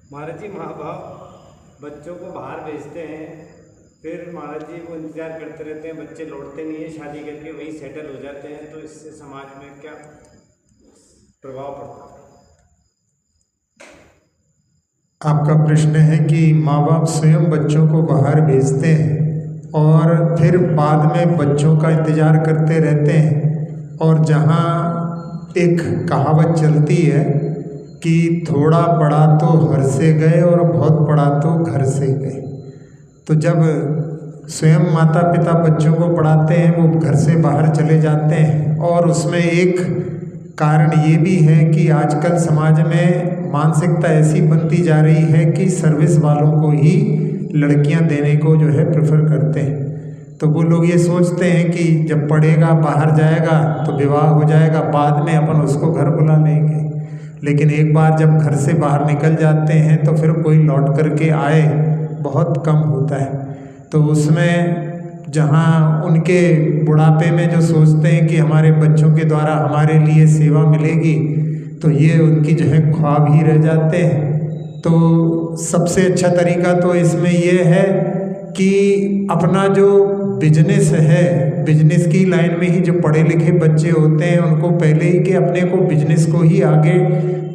महाराज जी, माँ बाप बच्चों को बाहर भेजते हैं, फिर महाराज जी वो इंतज़ार करते रहते हैं, बच्चे लौटते नहीं हैं, शादी करके वहीं सेटल हो जाते हैं, तो इससे समाज में क्या प्रभाव पड़ता है? आपका प्रश्न है कि माँ बाप स्वयं बच्चों को बाहर भेजते हैं और फिर बाद में बच्चों का इंतज़ार करते रहते हैं, और जहाँ एक कहावत चलती है कि थोड़ा पढ़ा तो हर से गए और बहुत पढ़ा तो घर से गए। तो जब स्वयं माता पिता बच्चों को पढ़ाते हैं वो घर से बाहर चले जाते हैं, और उसमें एक कारण ये भी है कि आजकल समाज में मानसिकता ऐसी बनती जा रही है कि सर्विस वालों को ही लड़कियां देने को जो है प्रेफर करते हैं। तो वो लोग ये सोचते हैं कि जब पढ़ेगा बाहर जाएगा तो विवाह हो जाएगा, बाद में अपन उसको घर बुला लेंगे। लेकिन एक बार जब घर से बाहर निकल जाते हैं तो फिर कोई लौट करके आए बहुत कम होता है। तो उसमें जहाँ उनके बुढ़ापे में जो सोचते हैं कि हमारे बच्चों के द्वारा हमारे लिए सेवा मिलेगी, तो ये उनकी जो है ख्वाब ही रह जाते हैं। तो सबसे अच्छा तरीका तो इसमें ये है कि अपना जो बिजनेस है, बिजनेस की लाइन में ही जो पढ़े लिखे बच्चे होते हैं उनको पहले ही कि अपने को बिजनेस को ही आगे,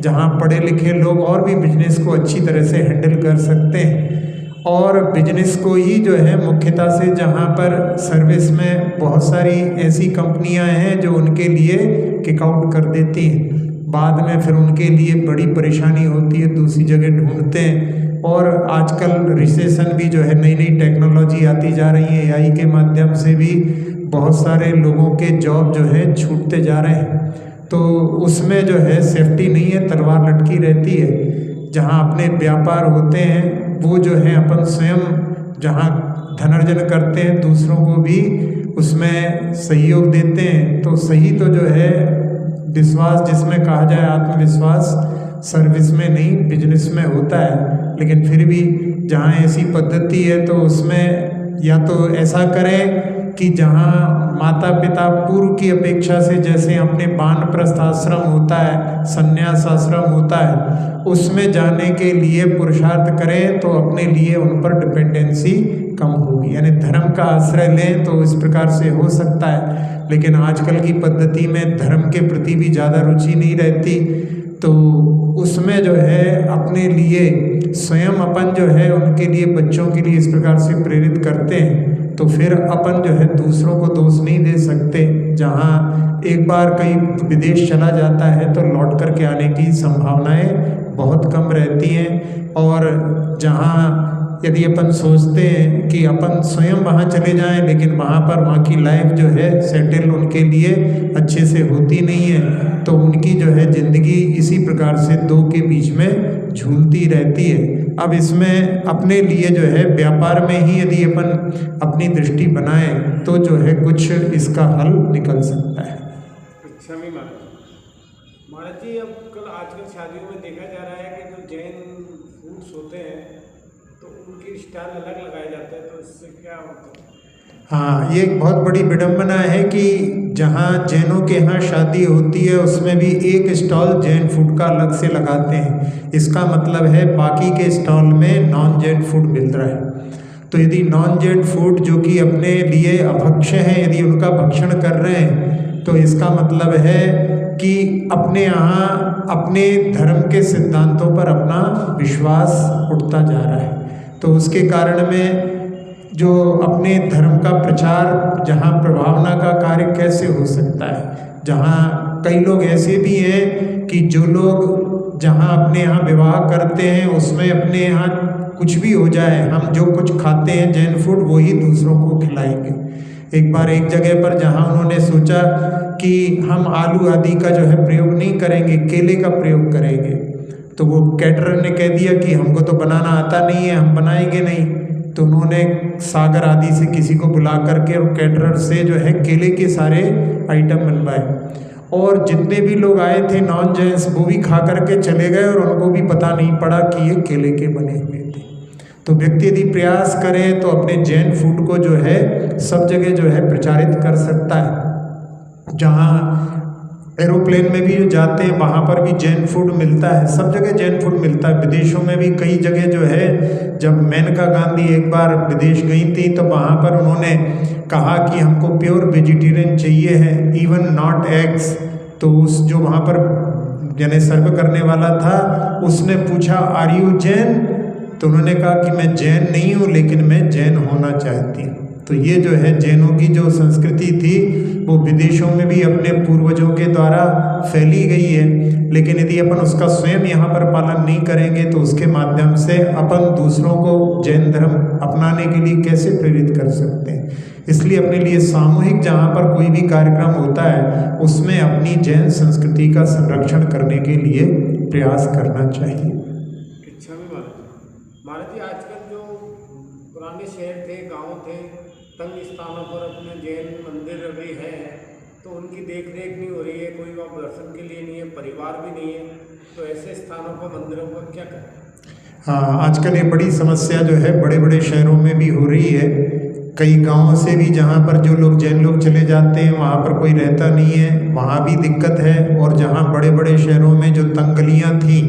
जहाँ पढ़े लिखे लोग और भी बिजनेस को अच्छी तरह से हैंडल कर सकते हैं, और बिजनेस को ही जो है मुख्यतः से जहाँ पर सर्विस में बहुत सारी ऐसी कंपनियां हैं जो उनके लिए किक आउट कर देती हैं, बाद में फिर उनके लिए बड़ी परेशानी होती है, दूसरी जगह ढूंढते हैं। और आजकल रिसेशन भी जो है, नई नई टेक्नोलॉजी आती जा रही है, एआई के माध्यम से भी बहुत सारे लोगों के जॉब जो है छूटते जा रहे हैं। तो उसमें जो है सेफ्टी नहीं है, तलवार लटकी रहती है। जहाँ अपने व्यापार होते हैं वो जो है अपन स्वयं जहाँ धनार्जन करते हैं, दूसरों को भी उसमें सहयोग देते हैं। तो सही तो जो है विश्वास जिसमें कहा जाए आत्मविश्वास सर्विस में नहीं बिजनेस में होता है। लेकिन फिर भी जहाँ ऐसी पद्धति है तो उसमें या तो ऐसा करें कि जहाँ माता पिता पूर्व की अपेक्षा से, जैसे अपने वानप्रस्थ आश्रम होता है, संन्यास आश्रम होता है, उसमें जाने के लिए पुरुषार्थ करें तो अपने लिए उन पर डिपेंडेंसी कम होगी, यानी धर्म का आश्रय लें तो इस प्रकार से हो सकता है। लेकिन आजकल की पद्धति में धर्म के प्रति भी ज़्यादा रुचि नहीं रहती, तो उसमें जो है अपने लिए स्वयं अपन जो है उनके लिए, बच्चों के लिए इस प्रकार से प्रेरित करते हैं, तो फिर अपन जो है दूसरों को दोष नहीं दे सकते। जहाँ एक बार कहीं विदेश चला जाता है तो लौट कर के आने की संभावनाएं बहुत कम रहती हैं, और जहाँ यदि अपन सोचते हैं कि अपन स्वयं वहाँ चले जाएं, लेकिन वहाँ पर वहाँ की लाइफ जो है सेटल उनके लिए अच्छे से होती नहीं है, तो उनकी जो है ज़िंदगी इसी प्रकार से दो के बीच में झूलती रहती है। अब इसमें अपने लिए जो है व्यापार में ही यदि अपन अपनी दृष्टि बनाएं तो जो है कुछ इसका हल निकल सकता है। अच्छा मी महाराज जी, अब कल आजकल शादियों में देखा जा रहा है कि जो जैन फूड्स होते हैं तो उनकी स्टाइल अलग लगाए जाते हैं, तो इससे क्या होता है? हाँ, ये एक बहुत बड़ी विडंबना है कि जहाँ जैनों के यहाँ शादी होती है उसमें भी एक स्टॉल जैन फूड का अलग से लगाते हैं। इसका मतलब है बाकी के स्टॉल में नॉन जैन फूड मिल रहा है। तो यदि नॉन जैन फूड जो कि अपने लिए अभक्ष्य हैं, यदि उनका भक्षण कर रहे हैं तो इसका मतलब है कि अपने यहाँ अपने धर्म के सिद्धांतों पर अपना विश्वास उठता जा रहा है। तो उसके कारण में जो अपने धर्म का प्रचार, जहाँ प्रभावना का कार्य कैसे हो सकता है, जहाँ कई लोग ऐसे भी हैं कि जो लोग जहाँ अपने यहाँ विवाह करते हैं उसमें अपने यहाँ कुछ भी हो जाए, हम जो कुछ खाते हैं जैन फूड वही दूसरों को खिलाएंगे। एक बार एक जगह पर जहाँ उन्होंने सोचा कि हम आलू आदि का जो है प्रयोग नहीं करेंगे, केले का प्रयोग करेंगे, तो वो कैटरर ने कह दिया कि हमको तो बनाना आता नहीं है, हम बनाएंगे नहीं। तो उन्होंने सागर आदि से किसी को बुला करके और कैटरर से जो है केले के सारे आइटम बनवाए, और जितने भी लोग आए थे नॉन जैन्स वो भी खा करके चले गए और उनको भी पता नहीं पड़ा कि ये केले के बने हुए थे। तो व्यक्ति यदि प्रयास करे तो अपने जैन फूड को जो है सब जगह जो है प्रचारित कर सकता है। जहाँ एरोप्लेन में भी जो जाते हैं वहाँ पर भी जैन फूड मिलता है, सब जगह जैन फूड मिलता है। विदेशों में भी कई जगह जो है, जब मेनका गांधी एक बार विदेश गई थी तो वहाँ पर उन्होंने कहा कि हमको प्योर वेजिटेरियन चाहिए है, इवन नॉट एग्स। तो उस जो वहाँ पर यानी सर्व करने वाला था उसने पूछा आर यू जैन, तो उन्होंने कहा कि मैं जैन नहीं हूँ लेकिन मैं जैन होना चाहती हूँ। तो ये जो है जैनों की जो संस्कृति थी वो विदेशों में भी अपने पूर्वजों के द्वारा फैली गई है, लेकिन यदि अपन उसका स्वयं यहाँ पर पालन नहीं करेंगे तो उसके माध्यम से अपन दूसरों को जैन धर्म अपनाने के लिए कैसे प्रेरित कर सकते हैं। इसलिए अपने लिए सामूहिक जहाँ पर कोई भी कार्यक्रम होता है उसमें अपनी जैन संस्कृति का संरक्षण करने के लिए प्रयास करना चाहिए। अच्छा भी महाराज जी, आजकल जो पुराने शहर थे, गांव थे, तंग स्थानों पर अपने जैन मंदिर अभी है तो उनकी देख रेख नहीं हो रही है, कोई वहाँ दर्शन के लिए नहीं है, परिवार भी नहीं है, तो ऐसे स्थानों पर मंदिरों का क्या करें? हाँ, आजकल ये बड़ी समस्या जो है बड़े बड़े शहरों में भी हो रही है। कई गांवों से भी जहाँ पर जो लोग जैन लोग चले जाते हैं वहाँ पर कोई रहता नहीं है, वहाँ भी दिक्कत है। और जहाँ बड़े बड़े शहरों में जो तंग गलियाँ थीं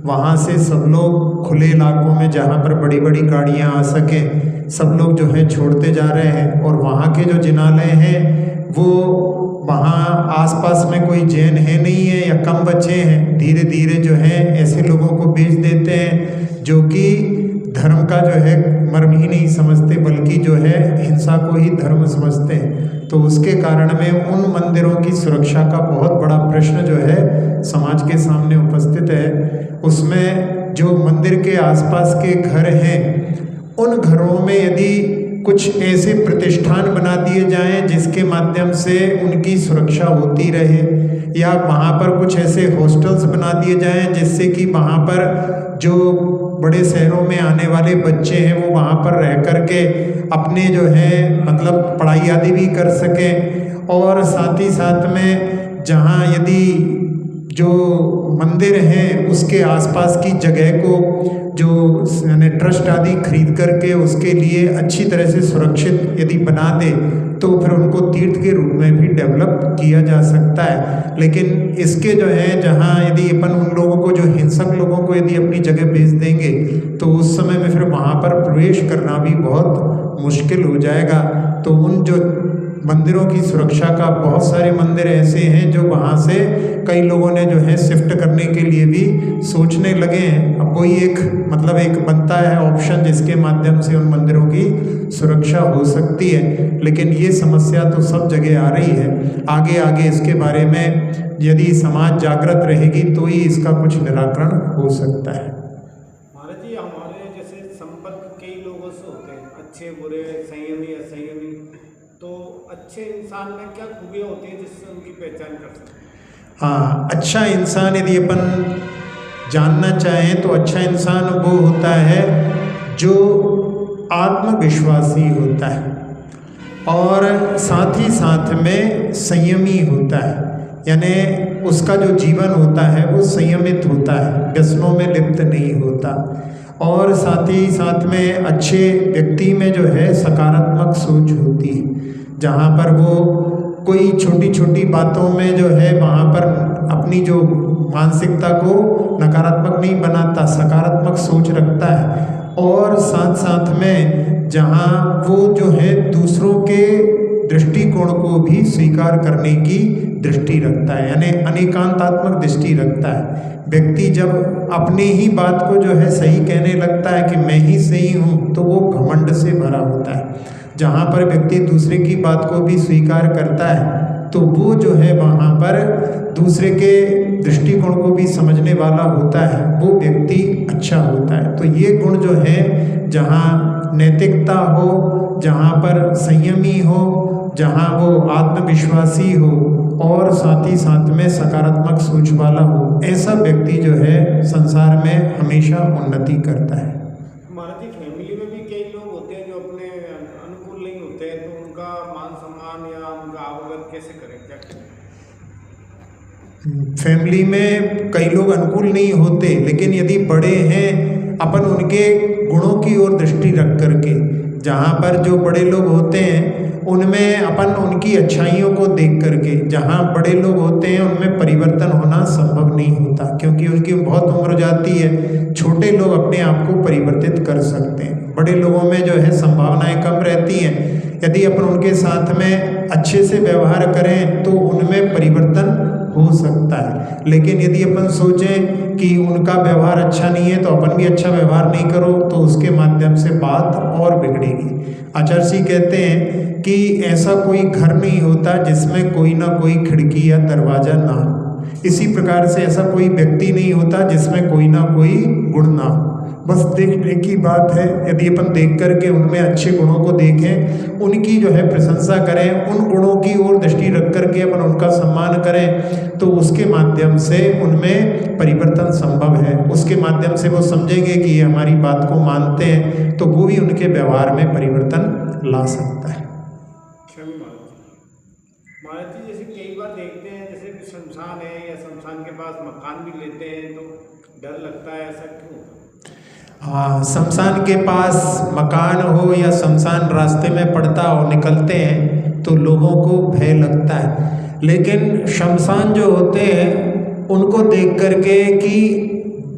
वहाँ से सब लोग खुले इलाकों में जहाँ पर बड़ी बड़ी गाड़ियाँ आ सकें सब लोग जो है छोड़ते जा रहे हैं। और वहाँ के जो जिनालय हैं वो वहाँ आसपास में कोई जैन है नहीं है या कम बच्चे हैं, धीरे धीरे जो है ऐसे लोगों को बेच देते हैं जो कि धर्म का जो है मर्म ही नहीं समझते बल्कि जो है हिंसा को ही धर्म समझते हैं। तो उसके कारण में उन मंदिरों की सुरक्षा का बहुत बड़ा प्रश्न जो है समाज के सामने उपस्थित है। उसमें जो मंदिर के आसपास के घर हैं उन घरों में यदि कुछ ऐसे प्रतिष्ठान बना दिए जाएं जिसके माध्यम से उनकी सुरक्षा होती रहे, या वहाँ पर कुछ ऐसे हॉस्टल्स बना दिए जाएं जिससे कि वहाँ पर जो बड़े शहरों में आने वाले बच्चे हैं वो वहाँ पर रह कर के अपने जो है मतलब पढ़ाई आदि भी कर सकें। और साथ ही साथ में जहाँ यदि जो मंदिर हैं उसके आसपास की जगह को जो यानी ट्रस्ट आदि खरीद करके उसके लिए अच्छी तरह से सुरक्षित यदि बना दे तो फिर उनको तीर्थ के रूप में भी डेवलप किया जा सकता है। लेकिन इसके जो है जहाँ यदि अपन उन लोगों को जो हिंसक लोगों को यदि अपनी जगह भेज देंगे तो उस समय में फिर वहाँ पर प्रवेश करना भी बहुत मुश्किल हो जाएगा। तो उन जो मंदिरों की सुरक्षा का बहुत सारे मंदिर ऐसे हैं जो वहाँ से कई लोगों ने जो है शिफ्ट करने के लिए भी सोचने लगे हैं। अब कोई एक मतलब एक बनता है ऑप्शन जिसके माध्यम से उन मंदिरों की सुरक्षा हो सकती है, लेकिन ये समस्या तो सब जगह आ रही है। आगे आगे इसके बारे में यदि समाज जागृत रहेगी तो ही इसका कुछ निराकरण हो सकता है। महाराज जी, हमारे जैसे संपर्क कई लोगों से होते हैं, अच्छे बुरे, संयमी असंयमी, तो अच्छे इंसान में क्या खूबियाँ होती हैं जिससे उनकी पहचान कर सकते हैं? हाँ, अच्छा इंसान यदि अपन जानना चाहें तो अच्छा इंसान वो होता है जो आत्मविश्वासी होता है और साथ ही साथ में संयमी होता है, यानी उसका जो जीवन होता है वो संयमित होता है, व्यसनों में लिप्त नहीं होता। और साथ ही साथ में अच्छे व्यक्ति में जो है सकारात्मक सोच होती है, जहाँ पर वो कोई छोटी छोटी बातों में जो है वहाँ पर अपनी जो मानसिकता को नकारात्मक नहीं बनाता, सकारात्मक सोच रखता है। और साथ साथ में जहाँ वो जो है दूसरों के दृष्टिकोण को भी स्वीकार करने की दृष्टि रखता है, यानी अनेकांतात्मक दृष्टि रखता है। व्यक्ति जब अपनी ही बात को जो है सही कहने लगता है कि मैं ही सही हूँ तो वो घमंड से भरा होता है। जहाँ पर व्यक्ति दूसरे की बात को भी स्वीकार करता है तो वो जो है वहाँ पर दूसरे के दृष्टिकोण को भी समझने वाला होता है, वो व्यक्ति अच्छा होता है। तो ये गुण जो है जहाँ नैतिकता हो, जहाँ पर संयमी हो, जहाँ वो आत्मविश्वासी हो और साथ ही साथ में सकारात्मक सोच वाला हो, ऐसा व्यक्ति जो है संसार में हमेशा उन्नति करता है। महाराज जी, फैमिली में भी कई लोग होते हैं जो अपने अनुकूल नहीं होते हैं, तो उनका मान सम्मान या उनका अवगत कैसे करें, क्या करें? फैमिली में कई लोग अनुकूल नहीं होते, लेकिन यदि बड़े हैं अपन उनके गुणों की ओर दृष्टि रख करके, जहाँ पर जो बड़े लोग होते हैं उनमें अपन उनकी अच्छाइयों को देख करके, जहाँ बड़े लोग होते हैं उनमें परिवर्तन होना संभव नहीं होता क्योंकि उनकी बहुत उम्र हो जाती है। छोटे लोग अपने आप को परिवर्तित कर सकते हैं, बड़े लोगों में जो है संभावनाएं कम रहती हैं। यदि अपन उनके साथ में अच्छे से व्यवहार करें तो उनमें परिवर्तन हो सकता है। लेकिन यदि अपन सोचें कि उनका व्यवहार अच्छा नहीं है तो अपन भी अच्छा व्यवहार नहीं करो तो उसके माध्यम से बात और बिगड़ेगी। आचार्य जी कहते हैं कि ऐसा कोई घर नहीं होता जिसमें कोई ना कोई खिड़की या दरवाजा ना हो। इसी प्रकार से ऐसा कोई व्यक्ति नहीं होता जिसमें कोई ना कोई गुण ना हो। बस देखने की बात है, यदि अपन देख करके उनमें अच्छे गुणों को देखें, उनकी जो है प्रशंसा करें, उन गुणों की ओर दृष्टि रख करके अपन उनका सम्मान करें तो उसके माध्यम से उनमें परिवर्तन संभव है। उसके माध्यम से वो समझेंगे कि ये हमारी बात को मानते हैं तो वो भी उनके व्यवहार में परिवर्तन ला सकता है। महाराज जी जैसे कई बार देखते हैं जैसे शमशान है या शमशान के पास मकान भी लेते हैं तो डर लगता है, ऐसा क्यों? हाँ, शमशान के पास मकान हो या शमशान रास्ते में पड़ता हो, निकलते हैं तो लोगों को भय लगता है। लेकिन शमशान जो होते हैं उनको देख करके कि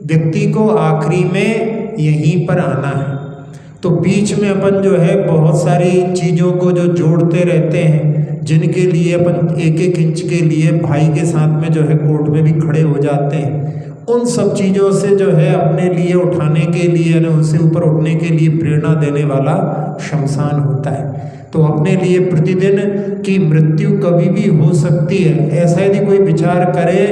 व्यक्ति को आखिरी में यहीं पर आना है तो बीच में अपन जो है बहुत सारी चीज़ों को जो जोड़ते रहते हैं, जिनके लिए अपन एक एक इंच के लिए भाई के साथ में जो है कोर्ट में भी खड़े हो जाते हैं, उन सब चीज़ों से जो है अपने लिए उठाने के लिए, उनसे ऊपर उठने के लिए प्रेरणा देने वाला शमशान होता है। तो अपने लिए प्रतिदिन की मृत्यु कभी भी हो सकती है, ऐसा यदि कोई विचार करे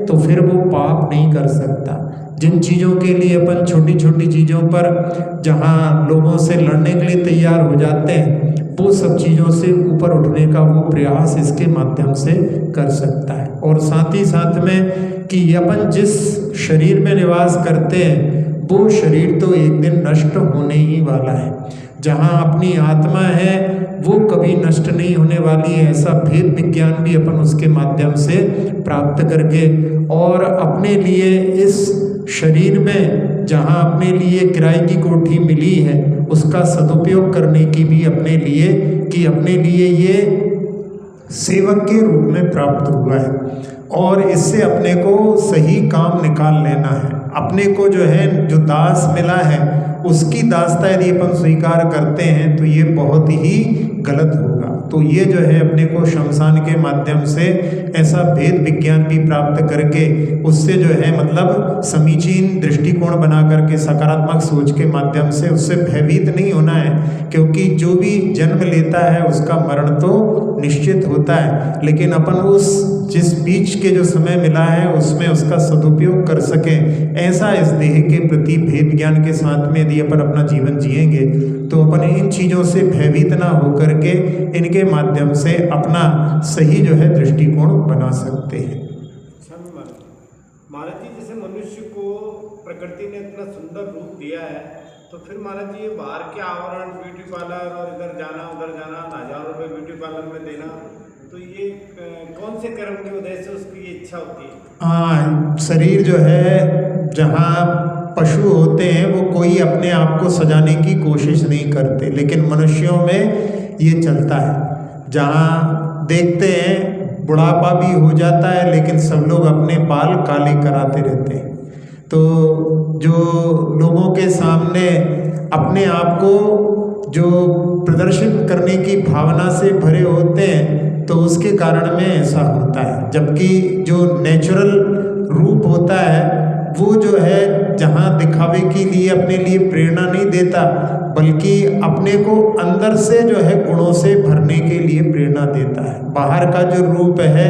तो फिर वो पाप नहीं कर सकता। जिन चीज़ों के लिए अपन छोटी छोटी चीज़ों पर जहाँ लोगों से लड़ने के लिए तैयार हो जाते हैं, वो सब चीज़ों से ऊपर उठने का वो प्रयास इसके माध्यम से कर सकता है। और साथ ही साथ में कि अपन जिस शरीर में निवास करते हैं वो शरीर तो एक दिन नष्ट होने ही वाला है। जहाँ अपनी आत्मा है वो कभी नष्ट नहीं होने वाली है, ऐसा भेद विज्ञान भी अपन उसके माध्यम से प्राप्त करके और अपने लिए इस शरीर में जहाँ अपने लिए किराए की कोठी मिली है उसका सदुपयोग करने की भी अपने लिए कि अपने लिए ये सेवक के रूप में प्राप्त हुआ है और इससे अपने को सही काम निकाल लेना है। अपने को जो है जो दास मिला है उसकी दासता यदि अपन स्वीकार करते हैं तो ये बहुत ही गलत होगा। तो ये जो है अपने को शमशान के माध्यम से ऐसा भेद विज्ञान भी प्राप्त करके उससे जो है मतलब समीचीन दृष्टिकोण बना करके सकारात्मक सोच के माध्यम से उससे भयभीत नहीं होना है, क्योंकि जो भी जन्म लेता है उसका मरण तो निश्चित होता है। लेकिन अपन उस जिस बीच के जो समय मिला है उसमें उसका सदुपयोग कर सकें, ऐसा इस देह के प्रति भेद ज्ञान के साथ में यदि अपन अपना जीवन जिएंगे तो अपन इन चीज़ों से भयभीत ना होकर के इनके माध्यम से अपना सही जो है दृष्टिकोण बना सकते हैं। महाराज जी जैसे मनुष्य को प्रकृति ने इतना सुंदर रूप दिया है तो फिर महाराज जी ये बाहर के आवरण ब्यूटी पार्लर और इधर जाना उधर जाना, हज़ारों रुपये ब्यूटी पार्लर में देना, तो ये कौन से कर्म की वजह से उसकी ये इच्छा होती है? हाँ, शरीर जो है जहाँ पशु होते हैं वो कोई अपने आप को सजाने की कोशिश नहीं करते, लेकिन मनुष्यों में ये चलता है। जहाँ देखते हैं बुढ़ापा भी हो जाता है लेकिन सब लोग अपने बाल काले कराते रहते हैं। तो जो लोगों के सामने अपने आप को जो प्रदर्शन करने की भावना से भरे होते हैं तो उसके कारण में ऐसा होता है, जबकि जो नेचुरल रूप होता है वो जो है जहाँ दिखावे के लिए अपने लिए प्रेरणा नहीं देता बल्कि अपने को अंदर से जो है गुणों से भरने के लिए प्रेरणा देता है। बाहर का जो रूप है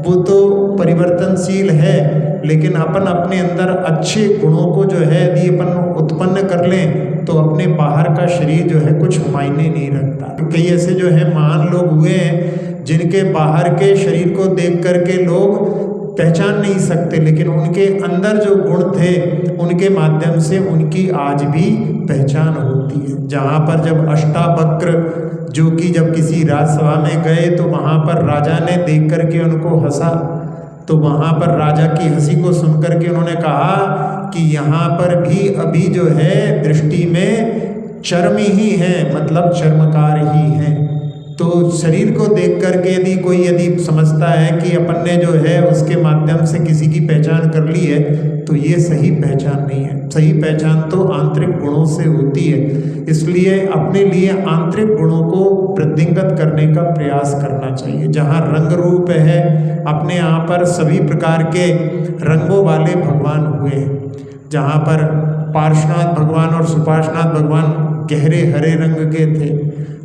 वो तो परिवर्तनशील है, लेकिन अपन अपने अंदर अच्छे गुणों को जो है यदि अपन उत्पन्न कर लें तो अपने बाहर का शरीर जो है कुछ मायने नहीं रखता। कई ऐसे जो है महान लोग हुए हैं जिनके बाहर के शरीर को देख करके लोग पहचान नहीं सकते, लेकिन उनके अंदर जो गुण थे उनके माध्यम से उनकी आज भी पहचान होती है। जहाँ पर जब अष्टावक्र जो कि जब किसी राजसभा में गए तो वहाँ पर राजा ने देख करके उनको हंसा, तो वहाँ पर राजा की हंसी को सुन करके उन्होंने कहा कि यहाँ पर भी अभी जो है दृष्टि में चर्म ही है, मतलब चर्मकार ही है। तो शरीर को देख करके यदि समझता है कि अपन ने जो है उसके माध्यम से किसी की पहचान कर ली है, तो ये सही पहचान नहीं है। सही पहचान तो आंतरिक गुणों से होती है। इसलिए अपने लिए आंतरिक गुणों को वृद्धिंगत करने का प्रयास करना चाहिए। जहाँ रंग रूप है, अपने यहाँ पर सभी प्रकार के रंगों वाले भगवान हुए हैं। जहाँ पर पार्श्वनाथ भगवान और सुपार्श्वनाथ भगवान गहरे हरे रंग के थे,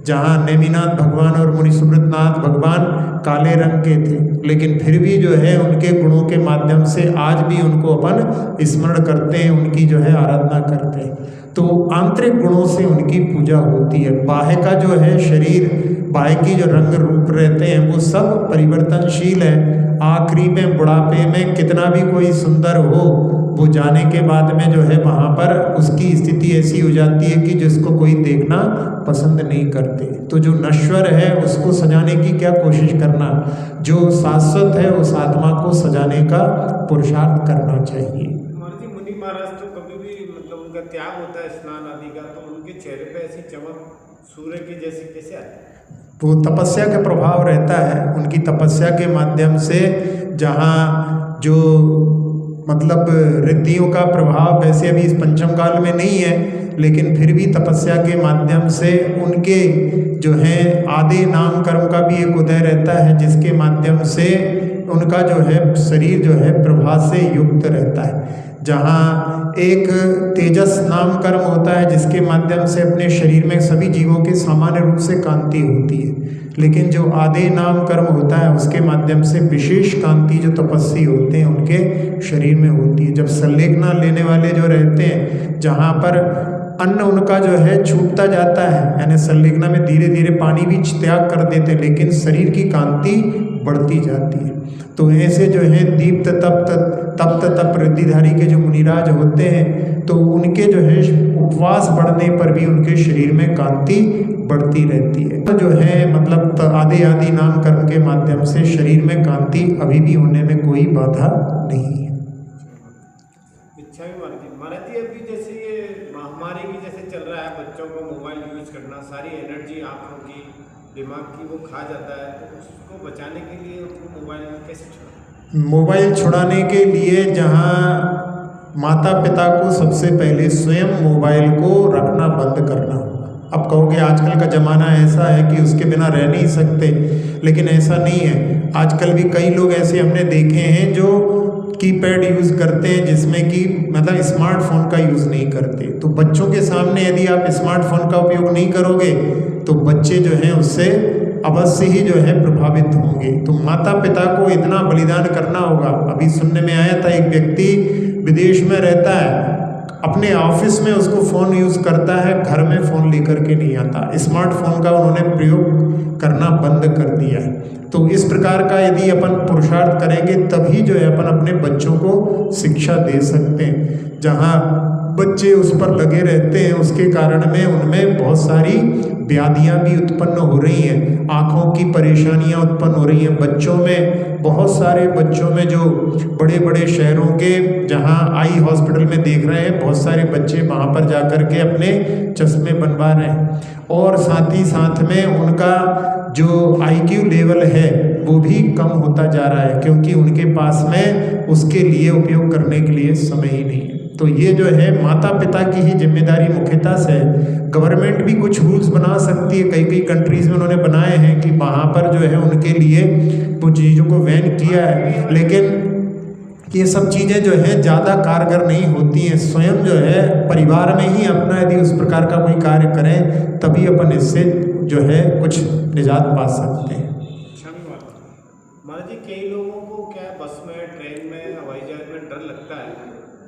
जहाँ नेमिनाथ भगवान और मुनि सुब्रतनाथ भगवान काले रंग के थे, लेकिन फिर भी जो है उनके गुणों के माध्यम से आज भी उनको अपन स्मरण करते हैं, उनकी जो है आराधना करते हैं। तो आंतरिक गुणों से उनकी पूजा होती है। बाह्य का जो है शरीर, बाह्य की जो रंग रूप रहते हैं वो सब परिवर्तनशील है। आखिरी में बुढ़ापे में कितना भी कोई सुंदर हो, वो जाने के बाद में जो है वहाँ पर उसकी स्थिति ऐसी हो जाती है कि जिसको कोई देखना पसंद नहीं करते। तो जो नश्वर है उसको सजाने की क्या कोशिश करना, जो शाश्वत है उस आत्मा को सजाने का पुरुषार्थ करना चाहिए। मुनि महाराज तो कभी भी मतलब उनका त्याग होता है स्नान आदि का, तो उनके चेहरे पे ऐसी चमक सूर्य की जैसी कैसे आती है? वो तपस्या का प्रभाव रहता है। उनकी तपस्या के माध्यम से जहाँ जो मतलब रिद्धियों का प्रभाव वैसे अभी इस पंचम काल में नहीं है, लेकिन फिर भी तपस्या के माध्यम से उनके जो है आदि नाम कर्म का भी एक उदय रहता है, जिसके माध्यम से उनका जो है शरीर जो है प्रभा से युक्त रहता है। जहाँ एक तेजस नाम कर्म होता है जिसके माध्यम से अपने शरीर में सभी जीवों के सामान्य रूप से कांति होती है, लेकिन जो आदि नाम कर्म होता है उसके माध्यम से विशेष कांति जो तपस्वी होते हैं उनके शरीर में होती है। जब संलेखना लेने वाले जो रहते हैं, जहाँ पर अन्न उनका जो है छूटता जाता है, यानी संलेखना में धीरे धीरे पानी भी त्याग कर देते हैं, लेकिन शरीर की कांति बढ़ती जाती है। तो ऐसे जो है दीप्त तप्त तप रिद्धिधारी के जो मुनिराज होते हैं, तो उनके जो है उपवास बढ़ने पर भी उनके शरीर में कांति बढ़ती रहती है। तो जो है मतलब आदि नाम कर्म के माध्यम से शरीर में कांति अभी भी होने में कोई बाधा नहीं है। इच्छा भी महाराज जी अभी जैसे ये महामारी की जैसे चल रहा है, बच्चों को मोबाइल यूज करना, सारी एनर्जी आँखों की दिमाग की वो खा जाता है, तो उसको बचाने के लिए उनको मोबाइल कैसे छुड़ाएं? मोबाइल छुड़ाने के लिए जहाँ माता पिता को सबसे पहले स्वयं मोबाइल को रखना बंद करना होगा। अब कहोगे आजकल का ज़माना ऐसा है कि उसके बिना रह नहीं सकते, लेकिन ऐसा नहीं है। आजकल भी कई लोग ऐसे हमने देखे हैं जो कीपैड यूज़ करते हैं, जिसमें कि मतलब स्मार्टफोन का यूज़ नहीं करते। तो बच्चों के सामने यदि आप स्मार्टफोन का उपयोग नहीं करोगे तो बच्चे जो हैं उससे अवश्य ही जो है प्रभावित होंगे। तो माता पिता को इतना बलिदान करना होगा। अभी सुनने में आया था एक व्यक्ति विदेश में रहता है, अपने ऑफिस में उसको फ़ोन यूज़ करता है, घर में फ़ोन लेकर के नहीं आता। स्मार्टफोन का उन्होंने प्रयोग करना बंद कर दिया है। तो इस प्रकार का यदि अपन पुरुषार्थ करेंगे तभी जो है अपन अपने बच्चों को शिक्षा दे सकते हैं। जहाँ बच्चे उस पर लगे रहते हैं उसके कारण में उनमें बहुत सारी व्याधियाँ भी उत्पन्न हो रही हैं, आँखों की परेशानियाँ उत्पन्न हो रही हैं बच्चों में। बहुत सारे बच्चों में जो बड़े बड़े शहरों के जहाँ आई हॉस्पिटल में देख रहे हैं, बहुत सारे बच्चे वहाँ पर जा कर के अपने चश्मे बनवा रहे हैं, और साथ ही साथ में उनका जो IQ लेवल है वो भी कम होता जा रहा है, क्योंकि उनके पास में उसके लिए उपयोग करने के लिए समय ही नहीं है। तो ये जो है माता पिता की ही जिम्मेदारी मुख्यतः से है। गवर्नमेंट भी कुछ रूल्स बना सकती है, कई कंट्रीज़ में उन्होंने बनाए हैं कि वहाँ पर जो है उनके लिए कुछ चीज़ों को बैन किया है, लेकिन ये सब चीज़ें जो है ज़्यादा कारगर नहीं होती हैं। स्वयं जो है परिवार में ही अपना यदि उस प्रकार का कोई कार्य करें तभी अपन इससे जो है कुछ निजात पा सकते हैं। महाराज जी कई लोगों को क्या बस में, ट्रेन में, हवाई जहाज में डर लगता है,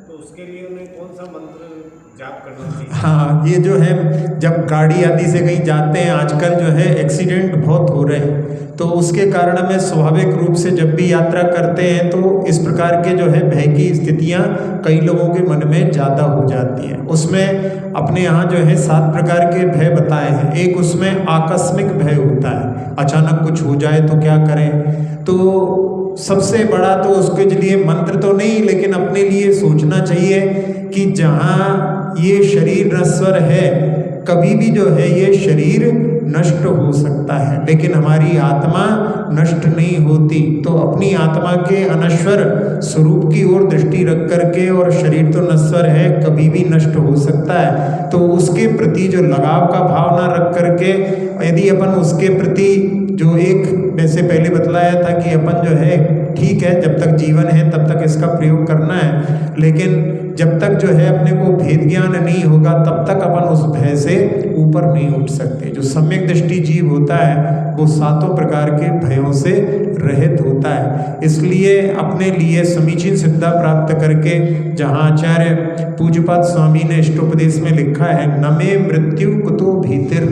तो उसके लिए उन्हें कौन सा मंत्र जाप करना चाहिए? हाँ, ये जो है जब गाड़ी आदि से कहीं जाते हैं, आजकल जो है एक्सीडेंट बहुत हो रहे हैं, तो उसके कारण में स्वाभाविक रूप से जब भी यात्रा करते हैं तो इस प्रकार के जो है भय की स्थितियाँ कई लोगों के मन में ज़्यादा हो जाती हैं। उसमें अपने यहाँ जो है 7 प्रकार के भय बताए हैं। एक उसमें आकस्मिक भय होता है, अचानक कुछ हो जाए तो क्या करें। तो सबसे बड़ा तो उसके लिए मंत्र तो नहीं, लेकिन अपने लिए सोचना चाहिए कि जहाँ ये शरीर नश्वर है, कभी भी जो है ये शरीर नष्ट हो सकता है, लेकिन हमारी आत्मा नष्ट नहीं होती। तो अपनी आत्मा के अनश्वर स्वरूप की ओर दृष्टि रख करके, और शरीर तो नश्वर है, कभी भी नष्ट हो सकता है, तो उसके प्रति जो लगाव का भाव ना रख करके, यदि अपन उसके प्रति जो एक वैसे पहले बतलाया था कि अपन जो है ठीक है, जब तक जीवन है तब तक इसका प्रयोग करना है, लेकिन जब तक जो है अपने को भेद ज्ञान नहीं होगा तब तक अपन उस भय से ऊपर नहीं उठ सकते। जो सम्यक दृष्टि जीव होता है वो सातों प्रकार के भयों से रहित होता है। इसलिए अपने लिए समीचीन सिद्धा प्राप्त करके, जहाँ आचार्य पूज्यपाद स्वामी ने इष्टोपदेश में लिखा है, न मे मृत्यु कुतो भीतिर,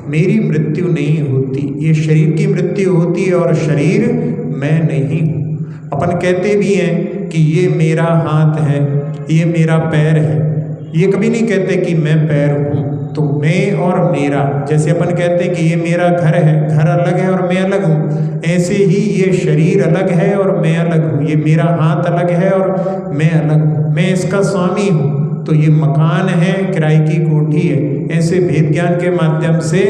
मेरी मृत्यु नहीं होती, ये शरीर की मृत्यु होती है और शरीर मैं नहीं हूँ। अपन कहते भी हैं कि ये मेरा हाथ है, ये मेरा पैर है, ये कभी नहीं कहते कि मैं पैर हूँ। तो मैं और मेरा, जैसे अपन कहते हैं कि ये मेरा घर है, घर अलग है और मैं अलग हूँ, ऐसे ही ये शरीर अलग है और मैं अलग हूँ, ये मेरा हाथ अलग है और मैं अलग हूँ, मैं इसका स्वामी हूँ, तो ये मकान है, किराए की कोठी है। ऐसे भेद ज्ञान के माध्यम से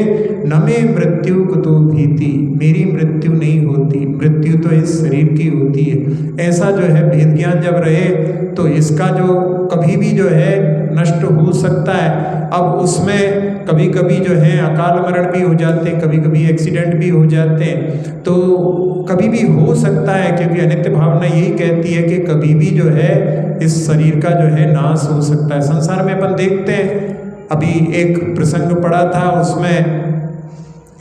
न मे मृत्यु कुतो भीति, मेरी मृत्यु नहीं होती, मृत्यु तो इस शरीर की होती है। ऐसा जो है भेद ज्ञान जब रहे तो इसका जो कभी भी जो है नष्ट हो सकता है। अब उसमें कभी कभी जो है अकाल मरण भी हो जाते हैं, कभी कभी एक्सीडेंट भी हो जाते हैं, तो कभी भी हो सकता है, क्योंकि अनित्य भावना यही कहती है कि कभी भी जो है इस शरीर का जो है नाश हो सकता है। संसार में अपन देखते हैं, अभी एक प्रसंग पड़ा था, उसमें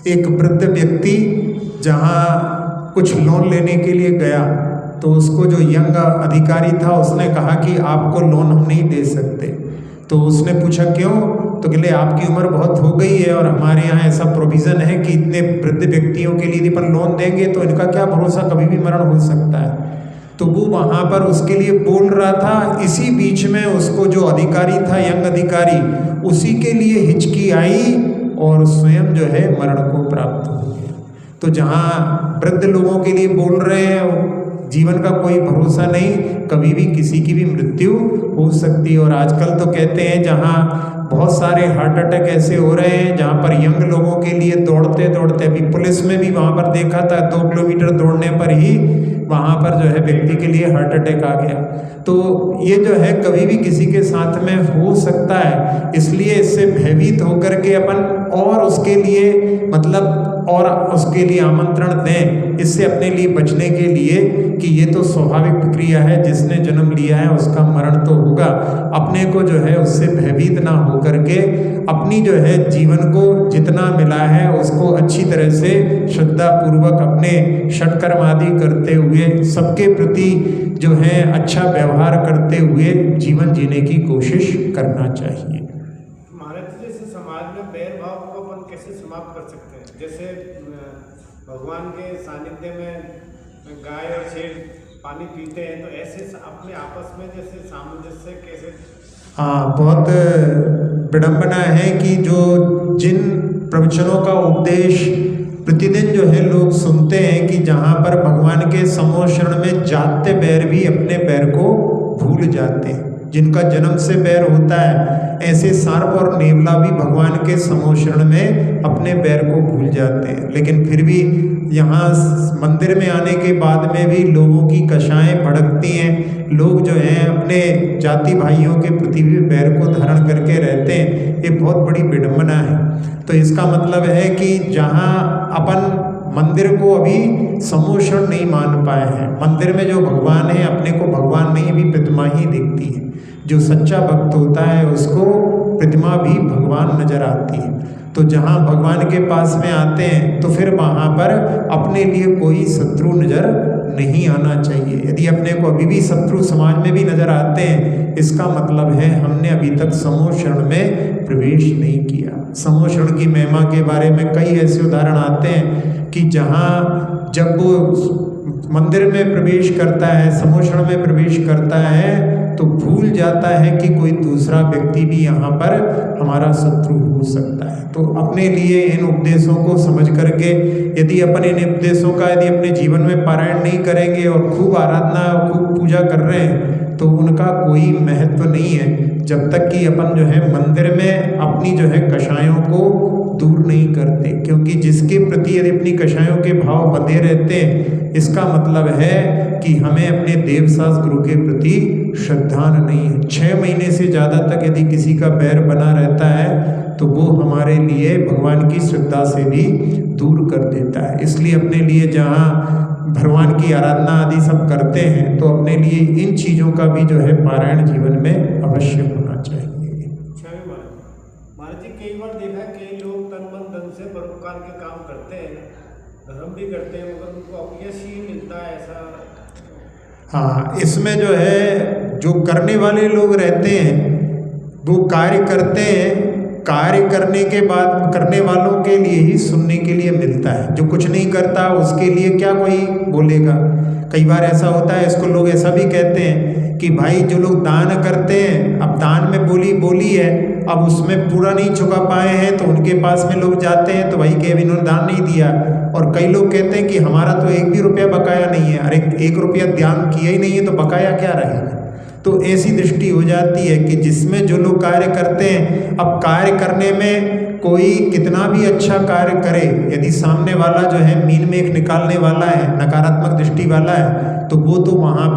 एक वृद्ध व्यक्ति जहाँ कुछ लोन लेने के लिए गया, तो उसको जो यंग अधिकारी था उसने कहा कि आपको लोन हम नहीं दे सकते। तो उसने पूछा क्यों? तो कहले आपकी उम्र बहुत हो गई है और हमारे यहाँ ऐसा प्रोविज़न है कि इतने वृद्ध व्यक्तियों के लिए यदि अपन लोन देंगे तो इनका क्या भरोसा, कभी भी मरण हो सकता है। तो वो वहाँ पर उसके लिए बोल रहा था, इसी बीच में उसको जो अधिकारी था, यंग अधिकारी, उसी के लिए हिचकी आई और स्वयं जो है मरण को प्राप्त हो गया। तो जहाँ वृद्ध लोगों के लिए बोल रहे हैं, जीवन का कोई भरोसा नहीं, कभी भी किसी की भी मृत्यु हो सकती है। और आजकल तो कहते हैं जहाँ बहुत सारे हार्ट अटैक ऐसे हो रहे हैं जहाँ पर यंग लोगों के लिए दौड़ते दौड़ते, अभी पुलिस में भी वहाँ पर देखा था 2 किलोमीटर दौड़ने पर ही वहाँ पर जो है व्यक्ति के लिए हार्ट अटैक आ गया। तो ये जो है कभी भी किसी के साथ में हो सकता है, इसलिए इससे भयभीत होकर के अपन और उसके लिए और उसके लिए आमंत्रण दें, इससे अपने लिए बचने के लिए कि ये तो स्वाभाविक प्रक्रिया है, जिसने जन्म लिया है उसका मरण तो होगा। अपने को जो है उससे भयभीत ना हो करके अपनी जो है जीवन को जितना मिला है उसको अच्छी तरह से श्रद्धा पूर्वक अपने षटकर्म आदि करते हुए, सबके प्रति जो है अच्छा व्यवहार करते हुए जीवन जीने की कोशिश करना चाहिए। जैसे समाज में बैर भाव को अपन कैसे समाप्त कर सकते हैं? जैसे भगवान के सानिध्य में गाय और शेर पानी पीते हैं, तो ऐसे अपने आपस में जैसे सामंजस्य कैसे? हाँ, बहुत विडंबना है कि जिन प्रवचनों का उपदेश प्रतिदिन जो है लोग सुनते हैं कि जहाँ पर भगवान के समोषण में जाते बैर भी अपने बैर को भूल जाते हैं, जिनका जन्म से बैर होता है, ऐसे सर्प और नेवला भी भगवान के समोषण में अपने बैर को भूल जाते हैं। लेकिन फिर भी यहाँ मंदिर में आने के बाद में भी लोगों की कषाएं भड़कती हैं, लोग जो हैं अपने जाति भाइयों के प्रति भी बैर को धारण करके रहते हैं। ये बहुत बड़ी विडंबना है। तो इसका मतलब है कि जहाँ अपन मंदिर को अभी समोषण नहीं मान पाए हैं, मंदिर में जो भगवान है अपने को भगवान नहीं, अभी प्रतिमा ही दिखती है। जो सच्चा भक्त होता है उसको प्रतिमा भी भगवान नजर आती है। तो जहाँ भगवान के पास में आते हैं तो फिर वहाँ पर अपने लिए कोई शत्रु नजर नहीं आना चाहिए। यदि अपने को अभी भी शत्रु समाज में भी नजर आते हैं, इसका मतलब है हमने अभी तक समोषण में प्रवेश नहीं किया। समोषण की महिमा के बारे में कई ऐसे उदाहरण आते हैं कि जहाँ जब वो मंदिर में प्रवेश करता है, समोषण में प्रवेश करता है, तो भूल जाता है कि कोई दूसरा व्यक्ति भी यहाँ पर हमारा शत्रु हो सकता है। तो अपने लिए इन उपदेशों को समझ करके यदि अपन इन उपदेशों का यदि अपने जीवन में पारायण नहीं करेंगे और खूब आराधना और खूब पूजा कर रहे हैं तो उनका कोई महत्व नहीं है, जब तक कि अपन जो है मंदिर में अपनी जो है कषायों दूर नहीं करते, क्योंकि जिसके प्रति यदि अपनी कषायों के भाव बंधे रहते हैं, इसका मतलब है कि हमें अपने देवसास गुरु के प्रति श्रद्धा नहीं है। 6 महीने से ज़्यादा तक यदि किसी का बैर बना रहता है तो वो हमारे लिए भगवान की श्रद्धा से भी दूर कर देता है। इसलिए अपने लिए जहाँ भगवान की आराधना आदि सब करते हैं तो अपने लिए इन चीज़ों का भी जो है पारायण जीवन में अवश्य होना चाहिए। महाराज जी, कई बार देखा कई लोग तन मन धन से परोपकार के काम करते हैं, धर्म भी करते हैं, मगर उनको अपयश ही मिलता है ऐसा। हाँ, इसमें जो है जो करने वाले लोग रहते हैं वो कार्य करते हैं, कार्य करने के बाद करने वालों के लिए ही सुनने के लिए मिलता है। जो कुछ नहीं करता उसके लिए क्या कोई बोलेगा। कई बार ऐसा होता है, इसको लोग ऐसा भी कहते हैं कि भाई जो लोग दान करते हैं, अब दान में बोली है, अब उसमें पूरा नहीं चुका पाए हैं तो उनके पास में लोग जाते हैं तो भाई कि इन्होंने दान नहीं दिया। और कई लोग कहते हैं कि हमारा तो 1 भी रुपया बकाया नहीं है। अरे 1 रुपया दान किया ही नहीं है तो बकाया क्या रहेगा। तो ऐसी दृष्टि हो जाती है कि जिसमें जो लोग कार्य करते हैं, अब कार्य करने में कोई कितना भी अच्छा कार्य करे, यदि सामने वाला जो है मीन में एक निकालने वाला है, नकारात्मक दृष्टि वाला है, तो वो तो वहाँ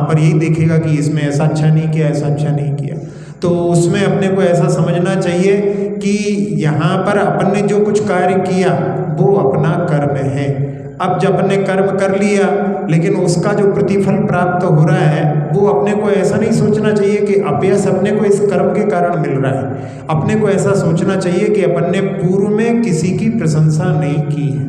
पर यही देखेगा कि इसमें ऐसा अच्छा नहीं किया, ऐसा अच्छा नहीं किया। तो उसमें अपने को ऐसा समझना चाहिए कि यहाँ पर अपन ने जो कुछ कार्य किया वो अपना कर्म है। अब जब अपने कर्म कर लिया, लेकिन उसका जो प्रतिफल प्राप्त हो रहा है वो अपने को ऐसा नहीं सोचना चाहिए कि अपयश अपने को इस कर्म के कारण मिल रहा है। अपने को ऐसा सोचना चाहिए कि अपन ने पूर्व में किसी की प्रशंसा नहीं की है।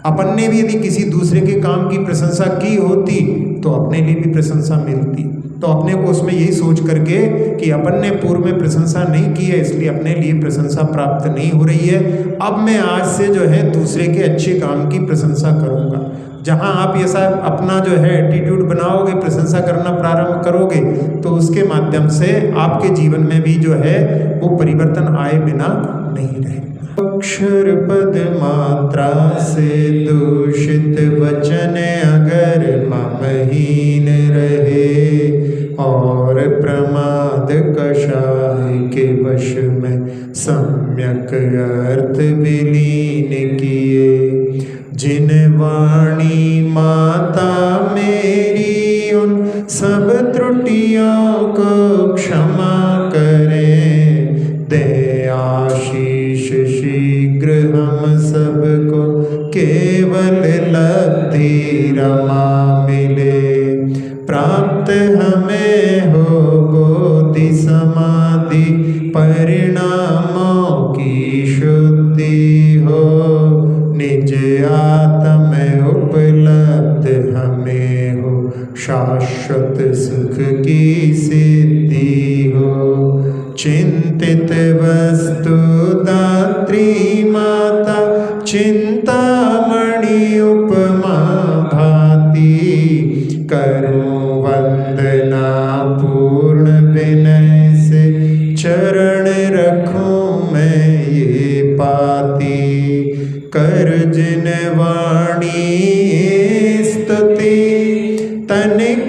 अपन ने भी यदि किसी दूसरे के काम की प्रशंसा की होती तो अपने लिए भी प्रशंसा मिलती। तो अपने को उसमें यही सोच करके कि अपन ने पूर्व में प्रशंसा नहीं की है, इसलिए अपने लिए प्रशंसा प्राप्त नहीं हो रही है। अब मैं आज से जो है दूसरे के अच्छे काम की प्रशंसा करूँगा। जहाँ आप ऐसा अपना जो है एटीट्यूड बनाओगे, प्रशंसा करना प्रारंभ करोगे, तो उसके माध्यम से आपके जीवन में भी जो है वो परिवर्तन आए बिना नहीं रहेगा। अक्षर पद मात्रा से दूषित वचन अगर ममहीन रहे और प्रमाद कषाय के वश में सम्यक अर्थ विलीन किए, जिन वाणी माता मेरी उन सब त्रुटियों को क्षमा करें, दे आशीष शीघ्र हम सबको केवल लब्धि रमा मिले, प्राप्त हमें हो बोधि समाधि परिणामों की शुद्धि हो, निज आत्म उपलब्ध हमें हो शाश्वत सुख की सिद्धि हो। चिंतित वस्तु दात्री माता चिंतामणि उपमा भाती, करूं वंदना पूर्ण विनय से चरण रखूं मैं ये पाती, कर जिन वाणी स्तुति तनिक